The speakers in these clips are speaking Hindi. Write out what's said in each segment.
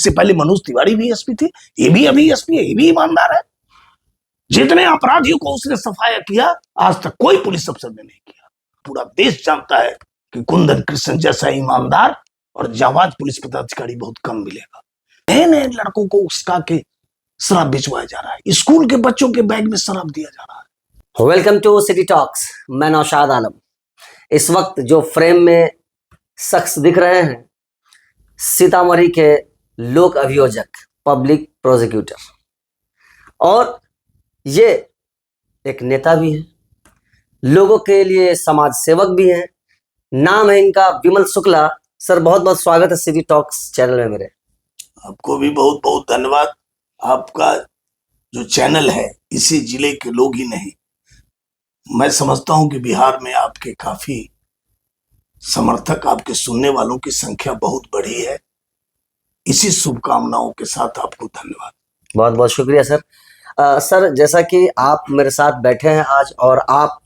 इससे पहले मनोज तिवारी भी एसपी थे, ये भी अभी एसपी है, ये भी ईमानदार है। जितने अपराधियों को उसने सफाया किया, आज तक कोई पुलिस अफसर ने नहीं किया। पूरा देश जानता है कि कुंदन कृष्ण जैसा ईमानदार और जाबाज पुलिस पदाधिकारी बहुत कम मिलेगा। नए नए लड़कों को उसका के शराब बेचवाया जा रहा है, स्कूल के बच्चों के बैग में शराब दिया जा रहा है। Welcome to city talks. मैं नौशाद आलम। इस वक्त जो फ्रेम में शख्स दिख रहे हैं, सीतामढ़ी के लोक अभियोजक, पब्लिक प्रोसिक्यूटर, और ये एक नेता भी हैं, लोगों के लिए समाज सेवक भी हैं। नाम है इनका विमल शुक्ला। सर, बहुत बहुत स्वागत है सिटी टॉक्स चैनल में मेरे। आपको भी बहुत बहुत धन्यवाद। आपका जो चैनल है, इसी जिले के लोग ही नहीं, मैं समझता हूं कि बिहार में आपके काफी समर्थक, आपके सुनने वालों की संख्या बहुत बड़ी है। इसी शुभकामनाओं के साथ आपको धन्यवाद। बहुत बहुत शुक्रिया सर। सर, जैसा कि आप मेरे साथ बैठे हैं आज, और आप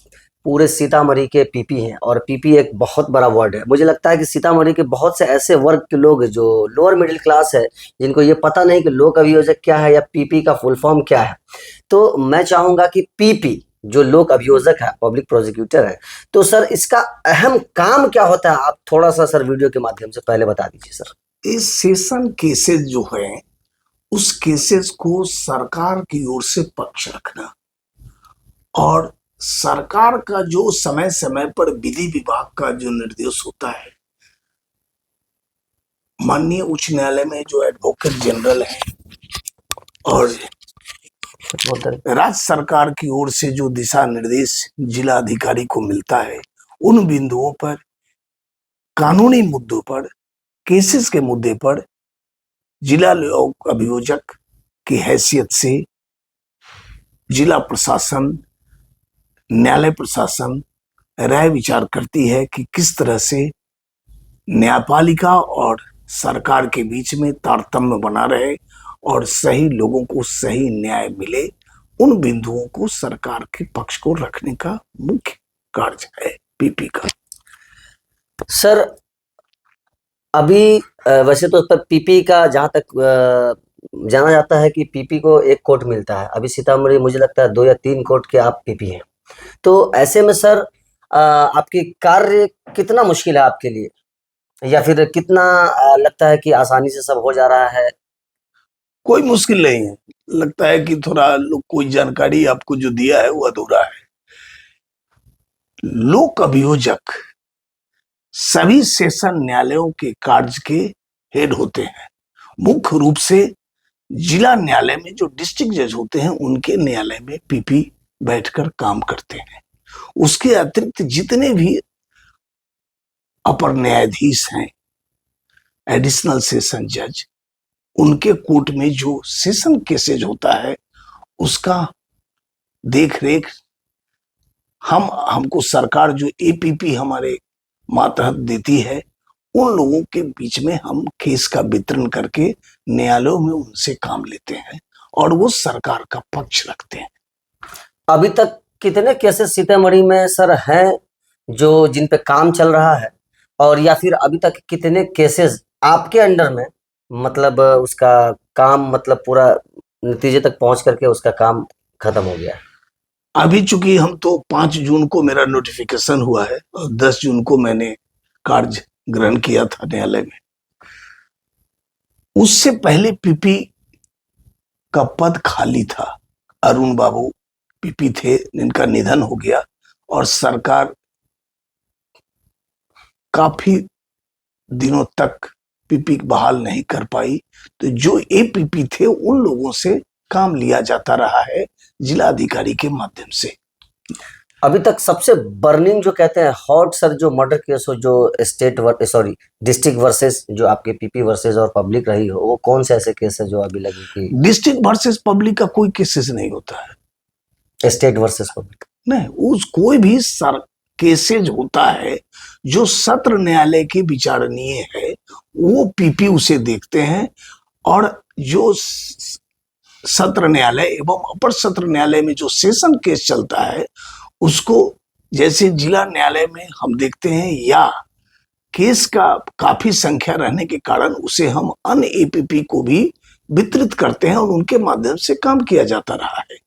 पूरे सीतामढ़ी के पीपी हैं, और पीपी एक बहुत बड़ा वर्ड है। मुझे लगता है कि सीतामढ़ी के बहुत से ऐसे वर्ग के लोग जो लोअर मिडिल क्लास है, जिनको ये पता नहीं कि लोक अभियोजक क्या है या पीपी का फुल फॉर्म क्या है। तो मैं चाहूंगा कि पीपी जो लोक अभियोजक है, पब्लिक प्रोसिक्यूटर है, तो सर इसका अहम काम क्या होता है, आप थोड़ा सा सर वीडियो के माध्यम से पहले बता दीजिए सर। इस सेशन केसेस जो है, उस केसेस को सरकार की ओर से पक्ष रखना, और सरकार का जो समय समय पर विधि विभाग का जो निर्देश होता है, माननीय उच्च न्यायालय में जो एडवोकेट जनरल है और राज्य सरकार की ओर से जो दिशा निर्देश जिला अधिकारी को मिलता है, उन बिंदुओं पर, कानूनी मुद्दों पर, केसेस के मुद्दे पर जिला लोक अभियोजक की हैसियत से जिला प्रशासन, न्यायालय प्रशासन राय विचार करती है कि किस तरह से न्यायपालिका और सरकार के बीच में तारतम्य बना रहे और सही लोगों को सही न्याय मिले। उन बिंदुओं को सरकार के पक्ष को रखने का मुख्य कार्य है पीपी का। सर, अभी वैसे तो पीपी का जहां तक जाना जाता है कि पीपी को एक कोर्ट मिलता है। अभी सीतामढ़ी मुझे लगता है 2 या 3 कोर्ट के आप पीपी हैं। तो ऐसे में सर आपकी कार्य कितना मुश्किल है आपके लिए, या फिर कितना लगता है कि आसानी से सब हो जा रहा है? कोई मुश्किल नहीं है। लगता है कि थोड़ा कोई जानकारी आपको जो दिया है वो अधूरा है। लोक अभियोजक सभी सेशन न्यायालयों के कार्य के हेड होते हैं। मुख्य रूप से जिला न्यायालय में जो डिस्ट्रिक्ट जज होते हैं, उनके न्यायालय में पीपी बैठकर काम करते हैं। उसके अतिरिक्त जितने भी अपर न्यायाधीश हैं, एडिशनल सेशन जज, उनके कोर्ट में जो सेशन केसेज होता है, उसका देख रेख हमको सरकार जो एपीपी हमारे मातहत देती है, उन लोगों के बीच में हम केस का वितरण करके न्यायालयों में उनसे काम लेते हैं और वो सरकार का पक्ष रखते हैं। अभी तक कितने केसेस सीतामढ़ी में सर हैं जो जिन पे काम चल रहा है, और या फिर अभी तक कितने केसेस आपके अंडर में, मतलब उसका काम, मतलब पूरा नतीजे तक पहुंच करके उसका काम खत्म हो गया है? अभी चूंकि हम तो 5 जून को मेरा नोटिफिकेशन हुआ है और 10 जून को मैंने कार्य ग्रहण किया था न्यायालय में। उससे पहले पीपी का पद खाली था। अरुण बाबू पीपी थे, जिनका निधन हो गया, और सरकार काफी दिनों तक पीपी बहाल नहीं कर पाई। तो जो एपीपी थे, उन लोगों से काम लिया जाता रहा है जिला अधिकारी के माध्यम से। अभी तक सबसे बर्निंग जो कहते हैं हॉट सर, जो मर्डर केस हो, जो डिस्ट्रिक्ट वर्सेस जो आपके पीपी वर्सेस और पब्लिक रही हो, वो कौन से ऐसे केस है जो अभी लगी कि? डिस्ट्रिक्ट वर्सेस पब्लिक का कोई केसेस नहीं होता है। स्टेट वर्सेस पब्लिक नहीं, उस कोई भी केसेज होता है जो सत्र न्यायालय की विचारणीय है, वो पीपी उसे देखते हैं, और जो सत्र न्यायालय एवं अपर सत्र न्यायालय में जो सेशन केस चलता है, उसको जैसे जिला न्यायालय में हम देखते हैं या केस का काफी संख्या रहने के कारण उसे हम अन्य एपीपी को भी वितरित करते हैं और उनके माध्यम से काम किया जाता रहा है।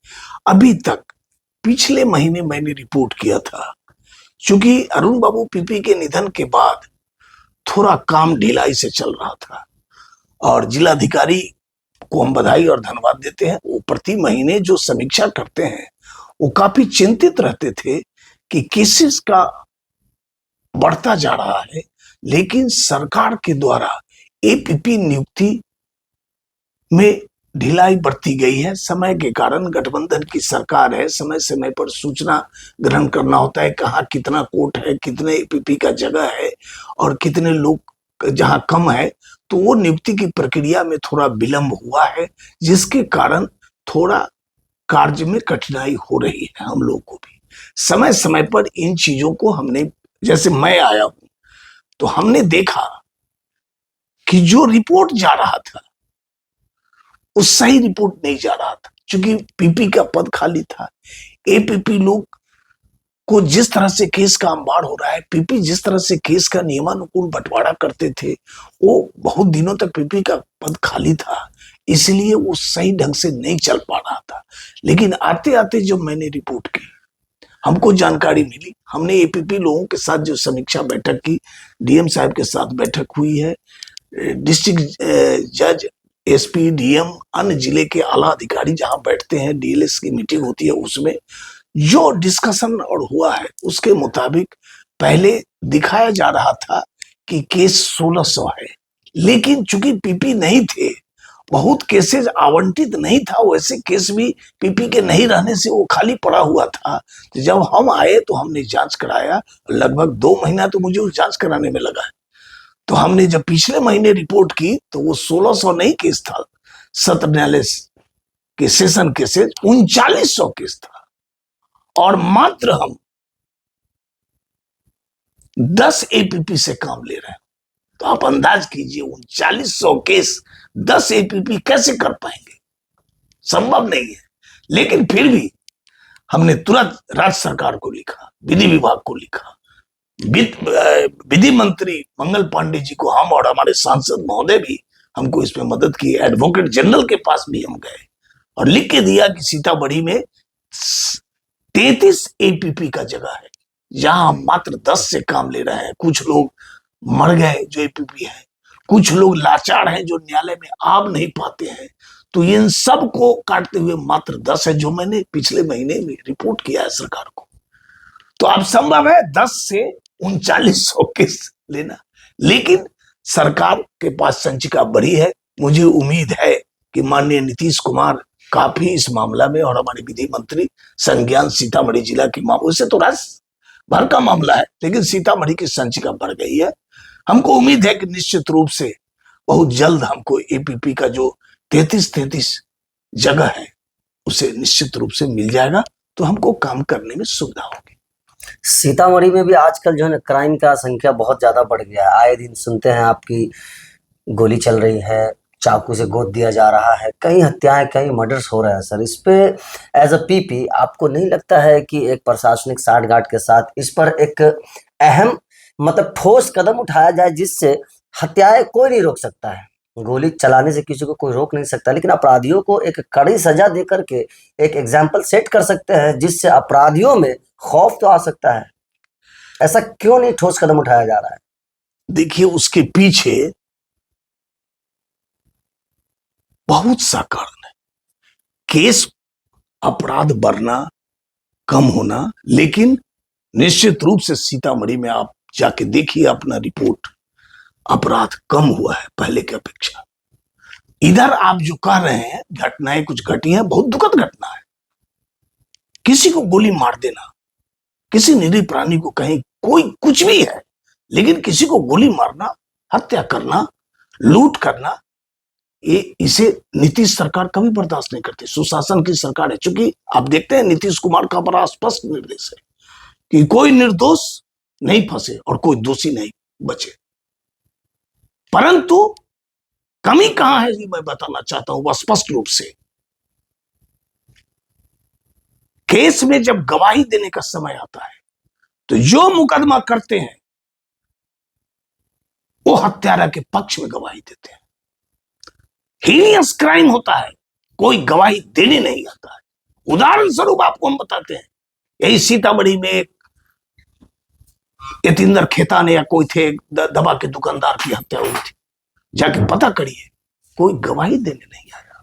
अभी तक पिछले महीने मैंने रिपोर्ट किया था, क्योंकि अरुण बाबू पीपी के निधन के बाद थोड़ा काम ढिलाई से चल रहा था और जिलाधिकारी को हम बधाई और धन्यवाद देते हैं। वो प्रति महीने जो समीक्षा करते हैं वो काफी चिंतित रहते थे कि केसेस का बढ़ता जा रहा है, लेकिन सरकार के द्वारा एपीपी नियुक्ति में ढिलाई बरती गई है। समय के कारण गठबंधन की सरकार है, समय समय पर सूचना ग्रहण करना होता है, कहाँ कितना कोर्ट है, कितने एपीपी का जगह है और कितने लोग जहां कम है, तो वो नियुक्ति की प्रक्रिया में थोड़ा विलंब हुआ है, जिसके कारण थोड़ा कार्य में कठिनाई हो रही है। हम लोग को भी समय समय पर इन चीजों को हमने, जैसे मैं आया हूं तो हमने देखा कि जो रिपोर्ट जा रहा था उस सही रिपोर्ट नहीं जा रहा था, क्योंकि पीपी का पद खाली था। एपीपी लोग को जिस तरह से केस का अंबार हो रहा है, पीपी जिस तरह से केस का नियमानुकूल बंटवारा करते थे, वो बहुत दिनों तक पीपी का पद खाली था, इसलिए वो सही ढंग से नहीं चल पा रहा था। लेकिन आते आते जब मैंने रिपोर्ट की, हमको जानकारी मिली, हमने एपीपी लोगों के साथ जो समीक्षा बैठक की, डीएम साहब के साथ बैठक हुई है, डिस्ट्रिक्ट जज, एसपी, डीएम, अन्य जिले के आला अधिकारी जहां बैठते हैं, डीएलएस की मीटिंग होती है, उसमें जो डिस्कशन और हुआ है उसके मुताबिक पहले दिखाया जा रहा था कि केस 1600 है, लेकिन चूंकि पीपी नहीं थे, बहुत केसेज आवंटित नहीं था, वैसे केस भी पीपी के नहीं रहने से वो खाली पड़ा हुआ था। तो जब हम आए तो हमने जांच कराया, लगभग 2 महीना तो मुझे उस जांच कराने में लगा है। तो हमने जब पिछले महीने रिपोर्ट की तो वो 1600 नहीं केस था, सत्र न्यायालय के सेशन केसेज 3900 केस था, और मात्र हम 10 एपीपी से काम ले रहे हैं। तो आप अंदाज कीजिए 3900 केस 10 एपीपी कैसे कर पाएंगे, संभव नहीं है। लेकिन फिर भी हमने तुरंत राज्य सरकार को लिखा, विधि विभाग को लिखा, विधि मंत्री मंगल पांडे जी को हम और हमारे सांसद महोदय भी हमको इसमें मदद की, एडवोकेट जनरल के पास भी हम गए और लिख के दिया कि सीतामढ़ी में 33 एपीपी का जगह है, जहां हम मात्र 10 से काम ले रहे हैं। कुछ लोग मर गए जो एपीपी है, कुछ लोग लाचार हैं जो न्यायालय में आ नहीं पाते हैं, तो इन सब को काटते हुए मात्र 10 है, जो मैंने पिछले महीने में रिपोर्ट किया है सरकार को। तो अब संभव है 10 से 3900 केस लेना, लेकिन सरकार के पास संचिका बड़ी है। मुझे उम्मीद है कि माननीय नीतीश कुमार काफी इस मामला में, और हमारे विधि मंत्री संज्ञान सीतामढ़ी जिला के मामले से तो राज्य भर का मामला है, लेकिन सीतामढ़ी की संचिका बढ़ गई है। हमको उम्मीद है कि निश्चित रूप से बहुत जल्द हमको एपीपी का जो 33 जगह है उसे निश्चित रूप से मिल जाएगा, तो हमको काम करने में सुविधा होगी। सीतामढ़ी में भी आजकल जो है ना क्राइम का संख्या बहुत ज्यादा बढ़ गया है। आए दिन सुनते हैं आपकी गोली चल रही है, चाकू से गोद दिया जा रहा है, कई हत्याएं, कई मर्डर्स हो रहे हैं। सर, इस पे एज अ पीपी आपको नहीं लगता है कि एक प्रशासनिक साठगांठ के साथ इस पर एक अहम मतलब ठोस कदम उठाया जाए, जिससे हत्याएं कोई नहीं रोक सकता है, गोली चलाने से किसी को कोई रोक नहीं सकता, लेकिन अपराधियों को एक कड़ी सजा दे करके एक एग्जाम्पल सेट कर सकते हैं, जिससे अपराधियों में खौफ तो आ सकता है। ऐसा क्यों नहीं ठोस कदम उठाया जा रहा है? देखिए, उसके पीछे बहुत सा कारण है। केस अपराध बढ़ना, कम होना, लेकिन निश्चित रूप से सीतामढ़ी में आप जाके देखिए अपना रिपोर्ट, अपराध कम हुआ है पहले की अपेक्षा। इधर आप जो कह रहे हैं घटनाएं कुछ घटी हैं, बहुत दुखद घटना है। किसी को गोली मार देना, किसी निरीह प्राणी को, कहीं कोई कुछ भी है, लेकिन किसी को गोली मारना, हत्या करना, लूट करना, इसे नीतीश सरकार कभी बर्दाश्त नहीं करती। सुशासन की सरकार है, चूंकि आप देखते हैं नीतीश कुमार का बड़ा स्पष्ट निर्देश है कि कोई निर्दोष नहीं फंसे और कोई दोषी नहीं बचे। परंतु कमी कहां है ये मैं बताना चाहता हूं, वह स्पष्ट रूप से केस में जब गवाही देने का समय आता है तो जो मुकदमा करते हैं वो हत्यारा के पक्ष में गवाही देते हैं। हीनियस क्राइम होता है, कोई गवाही देने नहीं आता है। उदाहरण स्वरूप आपको हम बताते हैं, यही सीतामढ़ी में एक यतींद्र खेतान या कोई थे दवा के दुकानदार की हत्या हुई थी, जाके पता करिए, कोई गवाही देने नहीं आया।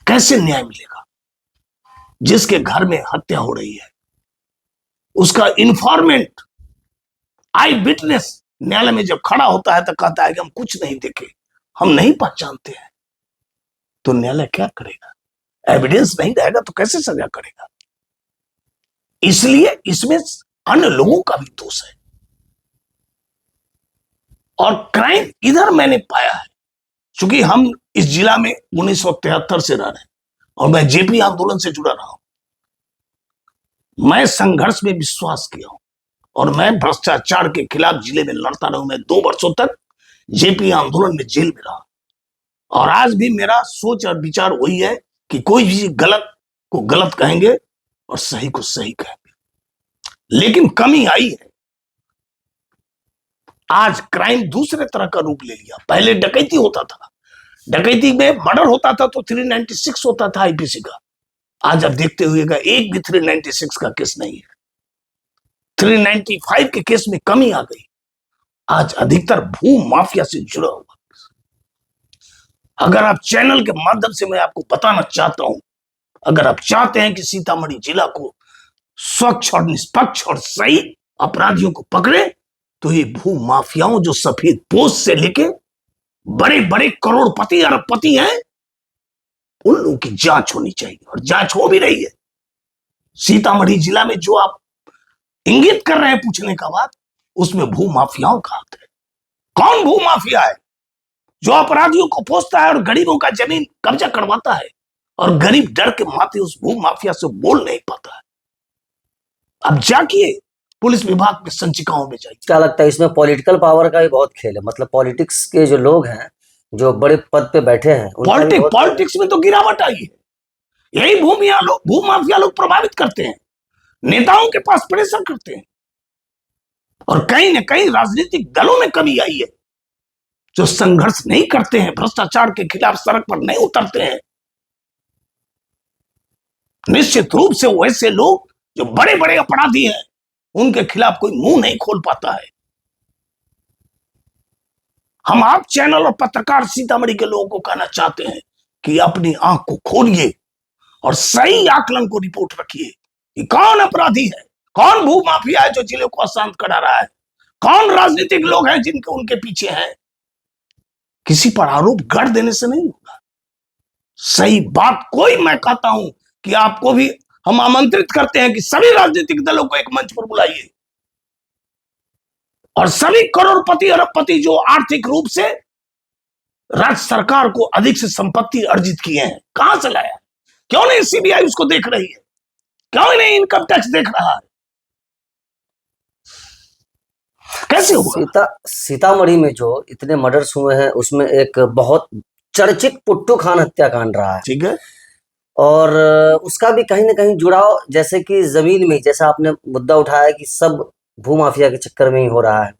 कैसे न्याय मिलेगा? जिसके घर में हत्या हो रही है उसका इन्फॉर्मेंट, आई विटनेस न्यायालय में जब खड़ा होता है तो कहता है कि हम कुछ नहीं देखे, हम नहीं पहचानते हैं, तो न्यायालय क्या करेगा? एविडेंस नहीं रहेगा तो कैसे सजा करेगा? इसलिए इसमें अन्य लोगों का भी दोष है। और क्राइम इधर मैंने पाया है, क्योंकि हम इस जिला में 1973 से रह रहे हैं और मैं जेपी आंदोलन से जुड़ा रहा हूं। मैं संघर्ष में विश्वास किया हूं और मैं भ्रष्टाचार के खिलाफ जिले में लड़ता रहा हूं। मैं 2 वर्षों तक जेपी आंदोलन में जेल में रहा और आज भी मेरा सोच और विचार वही है कि कोई भी गलत को गलत कहेंगे और सही को सही कहेंगे। लेकिन कमी आई है, आज क्राइम दूसरे तरह का रूप ले लिया। पहले डकैती होता था, डकैती में मर्डर होता था तो 396 होता था आईपीसी का। आज आप देखते हुएगा एक भी 396 का केस नहीं है। 395 के केस में कमी आ गई। आज अधिकतर भू माफिया से जुड़ा हुआ। अगर आप चैनल के माध्यम से मैं आपको बताना चाहता हूं, अगर आप चाहते हैं कि सीतामढ़ी जिला को स्वच्छ और निष्पक्ष और सही अपराधियों को पकड़े, तो ये भू माफियाओं जो सफेद पोस्ट से लेके बड़े बड़े करोड़पति अरबपति हैं, उन लोगों की जांच होनी चाहिए और जांच हो भी रही है। सीतामढ़ी जिला में जो आप इंगित कर रहे हैं पूछने का बात, उसमें भू माफियाओं का हाथ है। कौन भू माफिया है जो अपराधियों को पोसता है और गरीबों का जमीन कब्जा करवाता है और गरीब डर के माथे उस भू माफिया से बोल नहीं पाता है? अब जाके पुलिस विभाग के संचिकाओं में जाइए। क्या लगता है इसमें पॉलिटिकल पावर का भी बहुत खेल है? मतलब पॉलिटिक्स के जो लोग हैं, जो बड़े पद पे बैठे हैं, उनका भी बहुत पॉलिटिक्स में तो गिरावट आई है। यही भू माफिया लोग प्रभावित करते हैं, नेताओं के पास प्रेशर करते हैं और कहीं ना कहीं राजनीतिक दलों में कमी आई है, जो संघर्ष नहीं करते हैं, भ्रष्टाचार के खिलाफ सड़क पर नहीं उतरते हैं। निश्चित रूप से वैसे लोग जो बड़े बड़े अपराधी हैं, उनके खिलाफ कोई मुंह नहीं खोल पाता है। हम आप चैनल और पत्रकार सीतामढ़ी के लोगों को कहना चाहते हैं कि अपनी आंख को खोलिए और सही आकलन को रिपोर्ट रखिए कि कौन अपराधी है, कौन भू माफिया है जो जिले को अशांत करा रहा है, कौन राजनीतिक लोग हैं जिनके उनके पीछे हैं। किसी पर आरोप गढ़ देने से नहीं होगा। सही बात कोई, मैं कहता हूं कि आपको भी हम आमंत्रित करते हैं कि सभी राजनीतिक दलों को एक मंच पर बुलाइए और सभी करोड़पति अरबपति जो आर्थिक रूप से राज्य सरकार को अधिक से संपत्ति अर्जित किए हैं, कहां से लाया? क्यों नहीं सीबीआई उसको देख रही है? क्यों नहीं इनकम टैक्स देख रहा है? कैसे हुआ? सीतामढ़ी में जो इतने मर्डर्स हुए हैं, उसमें एक बहुत चर्चित पुट्टू खान हत्याकांड रहा है। ठीक है। और उसका भी कहीं ना कहीं जुड़ाव, जैसे कि जमीन में, जैसा आपने मुद्दा उठाया कि सब भूमाफिया के चक्कर में ही हो रहा है,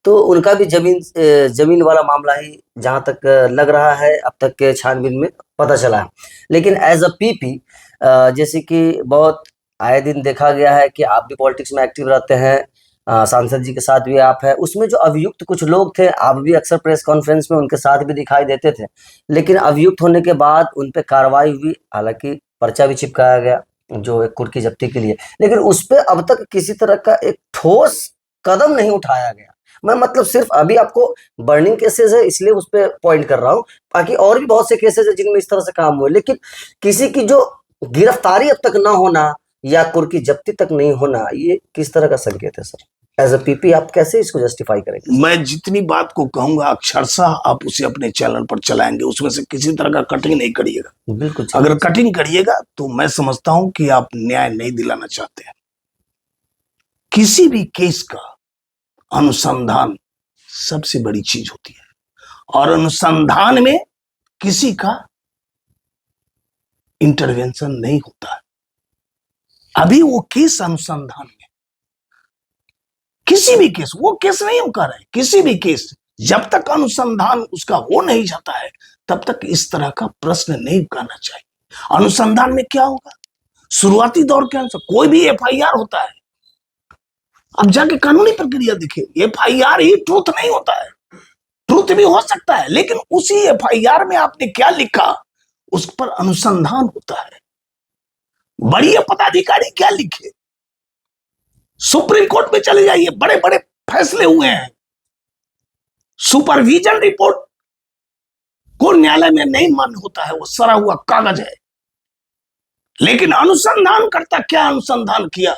तो उनका भी जमीन वाला मामला ही जहां तक लग रहा है अब तक के छानबीन में पता चला है। लेकिन एज अ पीपी, जैसे कि बहुत आए दिन देखा गया है कि आप भी पॉलिटिक्स में एक्टिव रहते हैं, सांसद जी के साथ भी आप हैं, उसमें जो अभियुक्त कुछ लोग थे, आप भी अक्सर प्रेस कॉन्फ्रेंस में उनके साथ भी दिखाई देते थे, लेकिन अभियुक्त होने के बाद उन पे कार्रवाई हुई, हालांकि पर्चा भी चिपकाया गया जो एक कुर्की जब्ती के लिए, लेकिन उस पे अब तक किसी तरह का एक ठोस कदम नहीं उठाया गया। मैं मतलब सिर्फ अभी आपको बर्निंग केसेस है इसलिए उस पर पॉइंट कर रहा हूँ, बाकी और भी बहुत से केसेस है जिनमें इस तरह से काम हुए, लेकिन किसी की जो गिरफ्तारी अब तक ना होना या कुर्की जब्ती तक नहीं होना, ये किस तरह का संकेत है सर? एज अ पीपी आप कैसे इसको जस्टिफाई करेंगे? मैं जितनी बात को कहूंगा अक्षरशः आप उसे अपने चैनल पर चलाएंगे, उसमें से किसी तरह का कटिंग नहीं करिएगा। बिल्कुल। अगर कटिंग करिएगा तो मैं समझता हूं कि आप न्याय नहीं दिलाना चाहते हैं। किसी भी केस का अनुसंधान सबसे बड़ी चीज होती है और अनुसंधान में किसी का इंटरवेंशन नहीं होता है। अभी वो केस अनुसंधान में, किसी भी केस, वो केस नहीं हम कह रहे हैं, किसी भी केस जब तक अनुसंधान उसका हो नहीं जाता है तब तक इस तरह का प्रश्न नहीं करना चाहिए। अनुसंधान में क्या होगा, शुरुआती दौर के अनुसार कोई भी एफआईआर होता है, अब जाके कानूनी प्रक्रिया देखिए, एफआईआर ही ट्रूथ नहीं होता है, ट्रूथ भी हो सकता है, लेकिन उसी एफआईआर में आपने क्या लिखा उस पर अनुसंधान होता है। बड़ी पदाधिकारी क्या लिखे, सुप्रीम कोर्ट में चले जाइए, बड़े बड़े फैसले हुए हैं, सुपरविजन रिपोर्ट को न्यायालय में नहीं मान्य होता है, वो सरा हुआ कागज है। लेकिन अनुसंधान करता क्या अनुसंधान किया,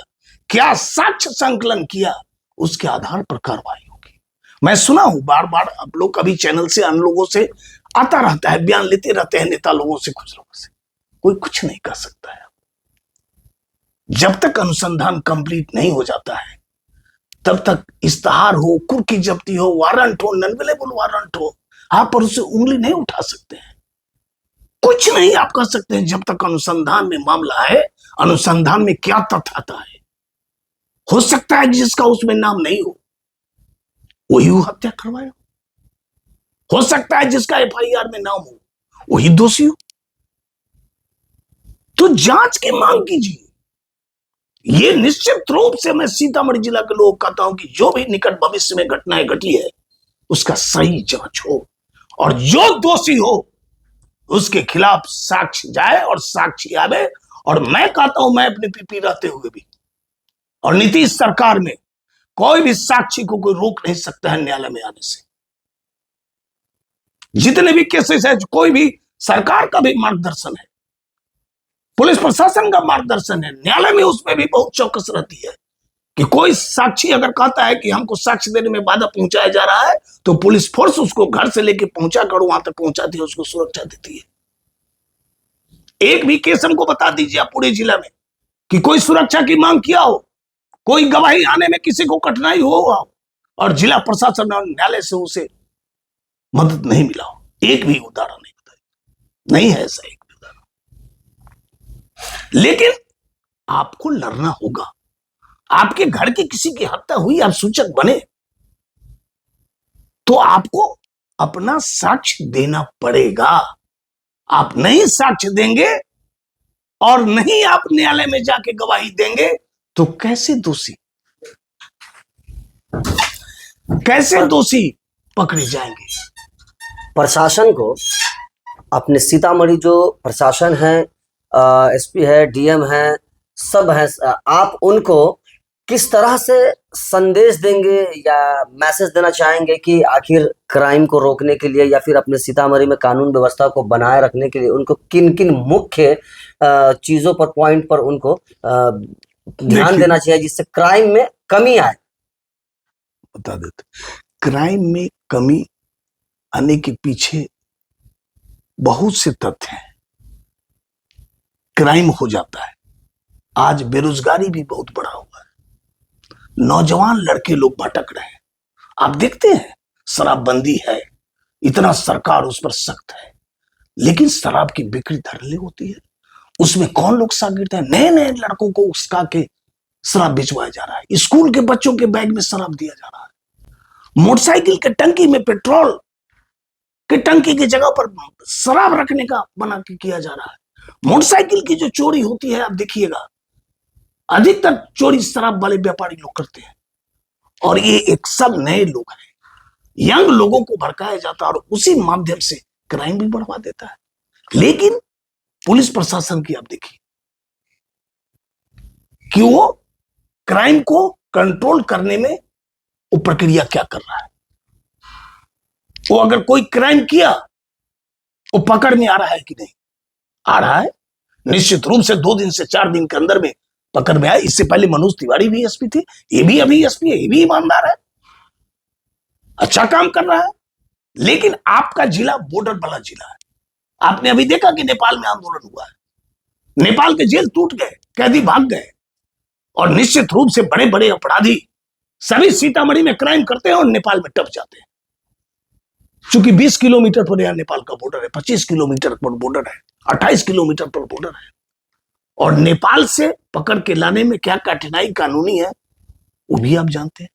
क्या साक्ष्य संकलन किया, उसके आधार पर कार्रवाई होगी। मैं सुना हूं बार बार, आप लोग कभी चैनल से अन्य लोगों से आता रहता है, बयान लेते रहते हैं नेता लोगों से, कुछ लोगों से, कोई कुछ नहीं कर सकता है जब तक अनुसंधान कंप्लीट नहीं हो जाता है। तब तक इस्तेहार हो, कुर्की जब्ती हो, वारंट हो, नॉन अवेलेबल वारंट हो, आप पर उससे उंगली नहीं उठा सकते हैं, कुछ नहीं आप कर सकते हैं जब तक अनुसंधान में मामला है। अनुसंधान में क्या तथ्य आता है, हो सकता है जिसका उसमें नाम नहीं हो वही हत्या करवाया, हो सकता है जिसका एफआईआर में नाम हो वही दोषी हो। तो जांच की मांग कीजिए। ये निश्चित रूप से मैं सीतामढ़ी जिला के लोग कहता हूं कि जो भी निकट भविष्य में घटनाएं घटी है उसका सही जांच हो, और जो दोषी हो उसके खिलाफ साक्ष्य जाए और साक्षी आवे। और मैं कहता हूं, मैं अपने पीपी रहते हुए भी और नीतीश सरकार में कोई भी साक्षी को कोई रोक नहीं सकता है न्यायालय में आने से। जितने भी केसेस है, कोई भी सरकार का भी मार्गदर्शन है, पुलिस प्रशासन का मार्गदर्शन है, न्यायालय में उसमें भी बहुत चौकस रहती है कि कोई साक्षी अगर कहता है कि हमको साक्ष्य देने में बाधा पहुंचाया जा रहा है तो पुलिस फोर्स उसको घर से लेके पहुंचा कर वहां तक पहुंचाती है, उसको सुरक्षा देती है। एक भी केस हमको बता दीजिए आप पूरे जिला में कि कोई सुरक्षा की मांग किया हो, कोई गवाही आने में किसी को कठिनाई हो और जिला प्रशासन और न्यायालय से उसे मदद नहीं मिला हो। एक भी उदाहरण नहीं बताया, नहीं है ऐसा एक भी उदाहरण। लेकिन आपको लड़ना होगा, आपके घर की किसी की हत्या हुई, आप सूचक बने तो आपको अपना साक्ष्य देना पड़ेगा। आप नहीं साक्ष्य देंगे और नहीं आप न्यायालय में जाके गवाही देंगे तो कैसे दोषी पकड़े जाएंगे। प्रशासन को, अपने सीतामढ़ी जो प्रशासन है, एसपी है, डीएम है, सब है, आप उनको किस तरह से संदेश देंगे या मैसेज देना चाहेंगे कि आखिर क्राइम को रोकने के लिए या फिर अपने सीतामढ़ी में कानून व्यवस्था को बनाए रखने के लिए उनको किन किन मुख्य चीजों पर, पॉइंट पर उनको ध्यान देना चाहिए जिससे क्राइम में कमी आए? बता देते, क्राइम में कमी आने के पीछे बहुत से तथ्य हैं। क्राइम हो जाता है, आज बेरोजगारी भी बहुत बढ़ा हुआ है, नौजवान लड़के लोग भटक रहे हैं। आप देखते हैं शराबबंदी है, इतना सरकार उस पर सख्त है, लेकिन शराब की बिक्री धड़ल्ले होती है। उसमें कौन लोग शागिर्द हैं, नए नए लड़कों को उसका के शराब भिजवाया जा रहा है, स्कूल के बच्चों के बैग में शराब दिया जा रहा है, मोटरसाइकिल के टंकी में पेट्रोल के टंकी की जगह पर शराब रखने का बना के किया जा रहा है। मोटरसाइकिल की जो चोरी होती है, आप देखिएगा अधिकतर चोरी शराब वाले व्यापारी लोग करते हैं, और ये एक सब नए लोग हैं, यंग लोगों को भड़काया जाता है और उसी माध्यम से क्राइम भी बढ़वा देता है। लेकिन पुलिस प्रशासन की आप देखिए कि वो क्राइम को कंट्रोल करने में वो प्रक्रिया क्या कर रहा है। वो अगर कोई क्राइम किया वो पकड़ में आ रहा है कि नहीं आ रहा है, निश्चित रूप से 2 दिन से 4 दिन के अंदर में पकड़ में आया। इससे पहले मनोज तिवारी भी एसपी थे, ये भी अभी एसपी है, ये भी ईमानदार है, अच्छा काम कर रहा है। लेकिन आपका जिला बॉर्डर वाला जिला है, आपने अभी देखा कि नेपाल में आंदोलन हुआ है, नेपाल के जेल टूट गए, कैदी भाग गए, और निश्चित रूप से बड़े बड़े अपराधी सभी सीतामढ़ी में क्राइम करते हैं और नेपाल में टप जाते हैं। चूंकि 20 किलोमीटर पर यहां नेपाल का बॉर्डर है, 25 किलोमीटर पर बॉर्डर है, 28 किलोमीटर पर बॉर्डर है, और नेपाल से पकड़ के लाने में क्या कठिनाई कानूनी है वो भी आप जानते हैं।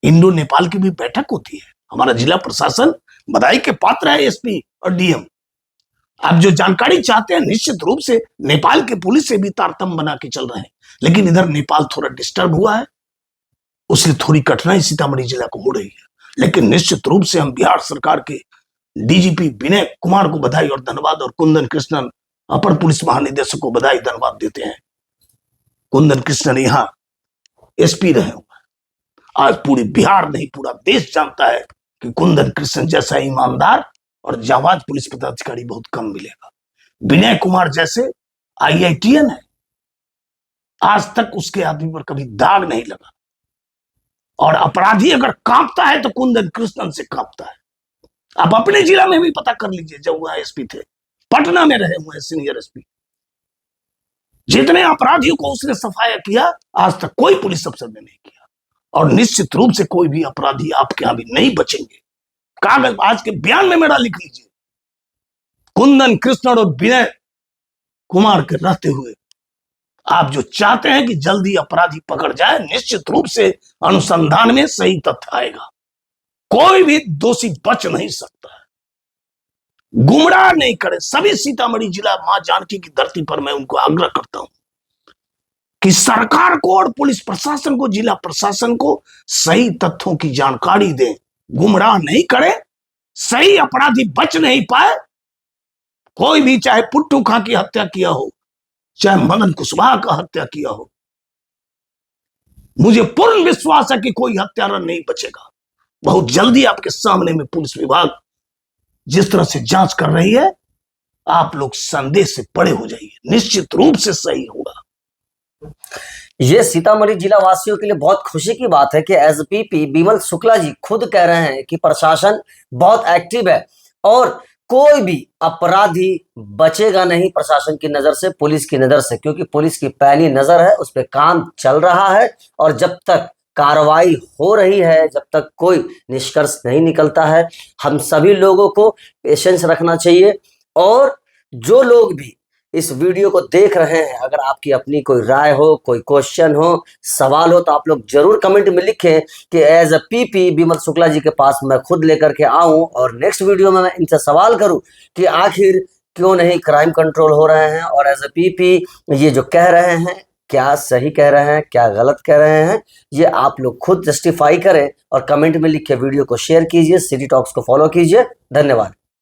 इंडो नेपाल की भी बैठक होती है। हमारा जिला प्रशासन बधाई के पात्र है, एसपी और डीएम। आप जो जानकारी चाहते हैं, निश्चित रूप से नेपाल के पुलिस से भी तारतम्य बना के चल रहे हैं, लेकिन इधर नेपाल थोड़ा डिस्टर्ब हुआ है, उसलिए थोड़ी कठिनाई सीतामढ़ी जिला को हो रही है। लेकिन निश्चित रूप से हम बिहार सरकार के डीजीपी विनय कुमार को बधाई और धन्यवाद, और कुंदन कृष्णन अपर पुलिस महानिदेशक को बधाई धन्यवाद देते हैं। कुंदन कृष्णन यहाँ एसपी रहे हुए, आज पूरी बिहार नहीं पूरा देश जानता है कि कुंदन कृष्णन जैसा ईमानदार और जाबाज पुलिस पदाधिकारी बहुत कम मिलेगा। विनय कुमार जैसे IITN है, आज तक उसके आदमी पर कभी दाग नहीं लगा, और अपराधी अगर कांपता है तो कुंदन कृष्णन से कांपता है। आप अपने जिला में भी पता कर लीजिए, जब वह एसपी थे, पटना में रहे हुए सीनियर एसपी, जितने अपराधियों को उसने सफाया किया, आज तक कोई पुलिस अफसर ने नहीं किया। और निश्चित रूप से कोई भी अपराधी आपके यहां भी नहीं बचेंगे। कागज आज के बयान में मेरा लिख लीजिए, कुंदन कृष्णन और विनय कुमार के रहते हुए आप जो चाहते हैं कि जल्दी अपराधी पकड़ जाए, निश्चित रूप से अनुसंधान में सही तथ्य आएगा। कोई भी दोषी बच नहीं सकता है। गुमराह नहीं करे। सभी सीतामढ़ी जिला मां जानकी की धरती पर मैं उनको आग्रह करता हूं कि सरकार को और पुलिस प्रशासन को, जिला प्रशासन को सही तथ्यों की जानकारी दें, गुमराह नहीं करे। सही अपराधी बच नहीं पाए, कोई भी, चाहे पुट्टू खां की हत्या किया हो, चाहे मदन कुशवाहा का हत्या किया हो, मुझे पूर्ण विश्वास है कि कोई हत्यारा नहीं बचेगा। बहुत जल्दी आपके सामने में पुलिस विभाग जिस तरह से जांच कर रही है, आप लोग संदेह से परे हो जाइए, निश्चित रूप से सही होगा। ये सीतामढ़ी जिला वासियों के लिए बहुत खुशी की बात है कि एसपीपी बिमल शुक्ला जी खुद कह रहे हैं कि प्रशासन बहुत एक्टिव है और कोई भी अपराधी बचेगा नहीं प्रशासन की नजर से, पुलिस की नजर से, क्योंकि पुलिस की पहली नजर है, उस पर काम चल रहा है। और जब तक कार्रवाई हो रही है, जब तक कोई निष्कर्ष नहीं निकलता है, हम सभी लोगों को पेशेंस रखना चाहिए। और जो लोग भी इस वीडियो को देख रहे हैं, अगर आपकी अपनी कोई राय हो, कोई क्वेश्चन हो, सवाल हो, तो आप लोग जरूर कमेंट में लिखें कि as a PP Bimal Shukla ji के पास मैं खुद लेकर के आऊं और नेक्स्ट वीडियो में मैं इनसे सवाल करूं कि आखिर क्यों नहीं क्राइम कंट्रोल हो रहे हैं, और एज अ पीपी ये जो कह रहे हैं क्या सही कह रहे हैं, क्या गलत कह रहे हैं, ये आप लोग खुद जस्टिफाई करें और कमेंट में लिख के वीडियो को शेयर कीजिए। सिटी टॉक्स को फॉलो कीजिए। धन्यवाद।